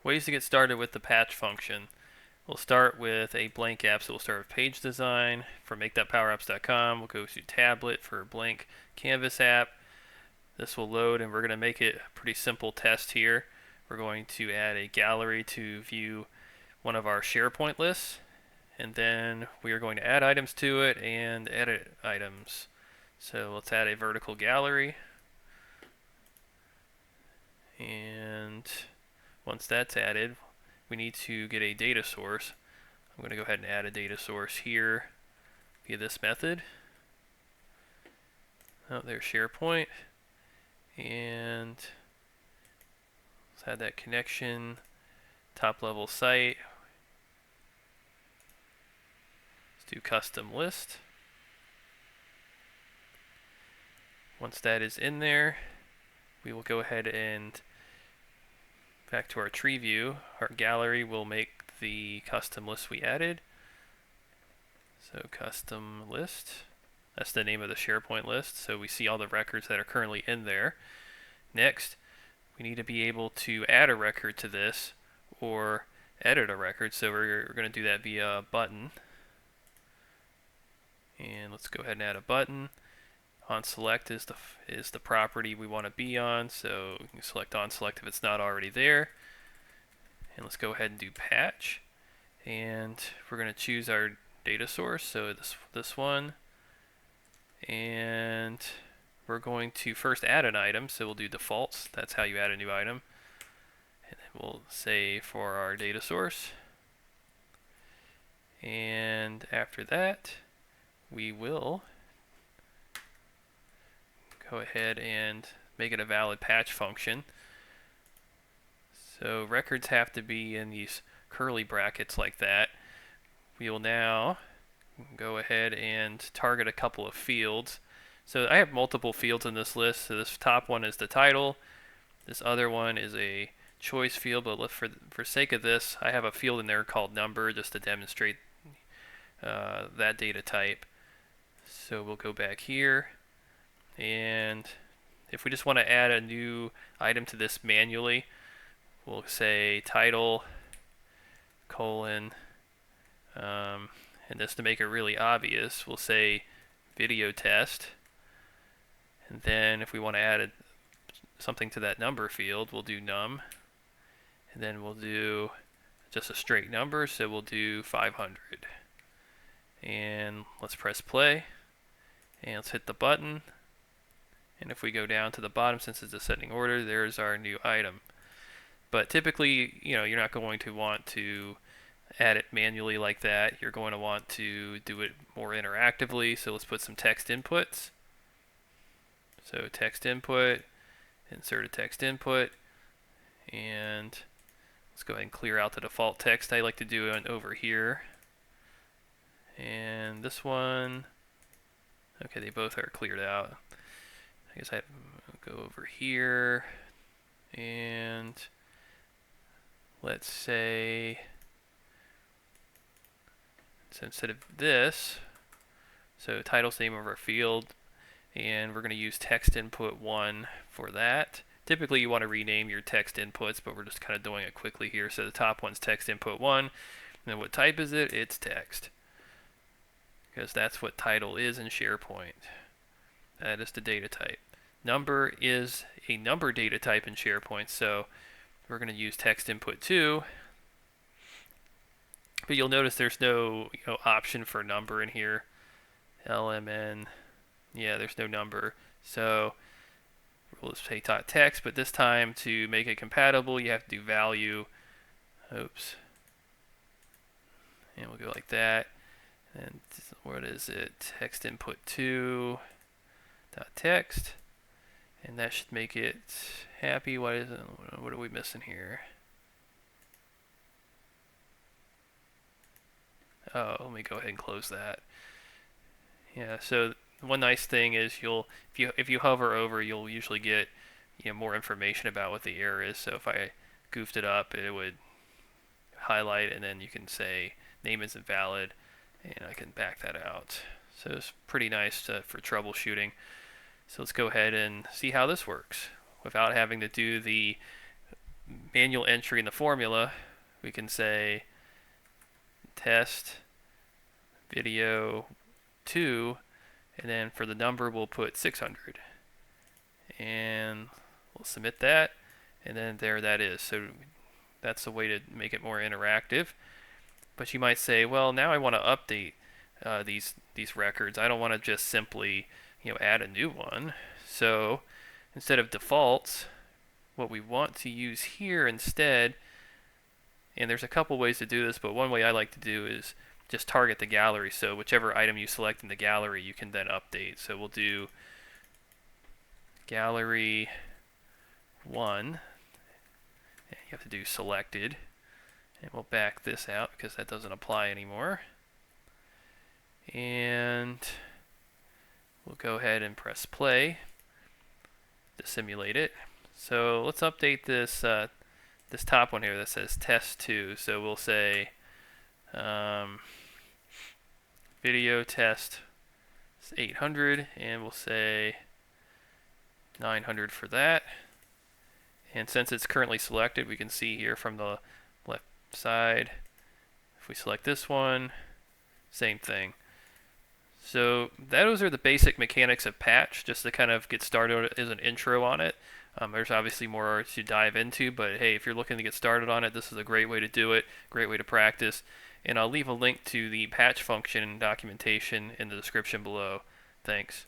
Ways to get started with the patch function. We'll start with a blank app, so we'll start with page design for make.powerapps.com. We'll go to tablet for blank canvas app. This will load and we're going to make it a pretty simple test here. We're going to add a gallery to view one of our SharePoint lists, and then we are going to add items to it and edit items. So let's add a vertical gallery, and once that's added, we need to get a data source. I'm going to go ahead and add a data source here via this method. Oh, there's SharePoint, and let's add that connection. Top level site. Let's do custom list. Once that is in there, we will go ahead and back to our tree view. Our gallery will make the custom list we added. So custom list, that's the name of the SharePoint list. So we see all the records that are currently in there. Next, we need to be able to add a record to this or edit a record. So we're going to do that via a button. And let's go ahead and add a button. OnSelect is the property we want to be on, so we can select OnSelect if it's not already there. And let's go ahead and do patch. And we're going to choose our data source, so this one. And we're going to first add an item, so we'll do defaults. That's how you add a new item. And then we'll say for our data source. And after that, we will go ahead and make it a valid patch function. So records have to be in these curly brackets like that. We will now go ahead and target a couple of fields. So I have multiple fields in this list. So this top one is the title. This other one is a choice field, but for sake of this, I have a field in there called number just to demonstrate that data type. So we'll go back here, and if we just want to add a new item to this manually, we'll say title colon, and just to make it really obvious, we'll say video test. And then if we want to add something to that number field, we'll do num. And then we'll do just a straight number, so we'll do 500. And let's press play. And let's hit the button. And if we go down to the bottom, since it's ascending order, there's our new item. But typically, you're not going to want to add it manually like that. You're going to want to do it more interactively. So let's put some text inputs. So text input, insert a text input, and let's go ahead and clear out the default text. I like to do it over here. And this one, okay, they both are cleared out. I guess I go over here, and let's say, so instead of this, so title's the name of our field, and we're going to use text input 1 for that. Typically you want to rename your text inputs, but we're just kind of doing it quickly here. So the top one's text input 1, and then what type is it? It's text, because that's what title is in SharePoint. That is the data type. Number is a number data type in SharePoint, so we're going to use text input 2. But you'll notice there's no option for number in here. LMN, yeah, there's no number. So we'll just say text, but this time to make it compatible, you have to do value. Oops. And we'll go like that. And what is it? Text input 2 dot text, and that should make it happy. What is it? What are we missing here? Oh, let me go ahead and close that. Yeah. So one nice thing is if you hover over, you'll usually get more information about what the error is. So if I goofed it up, it would highlight, and then you can say name isn't valid, and I can back that out. So it's pretty nice for troubleshooting. So let's go ahead and see how this works without having to do the manual entry in the formula, we can say test video 2, and then for the number we'll put 600, and we'll submit that, and then there that is. So that's a way to make it more interactive. But you might say, well, now I want to update these records. I don't want to just simply add a new one. So instead of defaults, what we want to use here instead, and there's a couple ways to do this, but one way I like to do is just target the gallery. So whichever item you select in the gallery, you can then update. So we'll do gallery 1, and you have to do selected, and we'll back this out because that doesn't apply anymore. And we'll go ahead and press play to simulate it. So let's update this this top one here that says test 2. So we'll say video test 800, and we'll say 900 for that. And since it's currently selected, we can see here from the left side, if we select this one, same thing. So those are the basic mechanics of Patch, just to kind of get started as an intro on it. There's obviously more to dive into, but hey, if you're looking to get started on it, this is a great way to do it, great way to practice. And I'll leave a link to the patch function documentation in the description below. Thanks.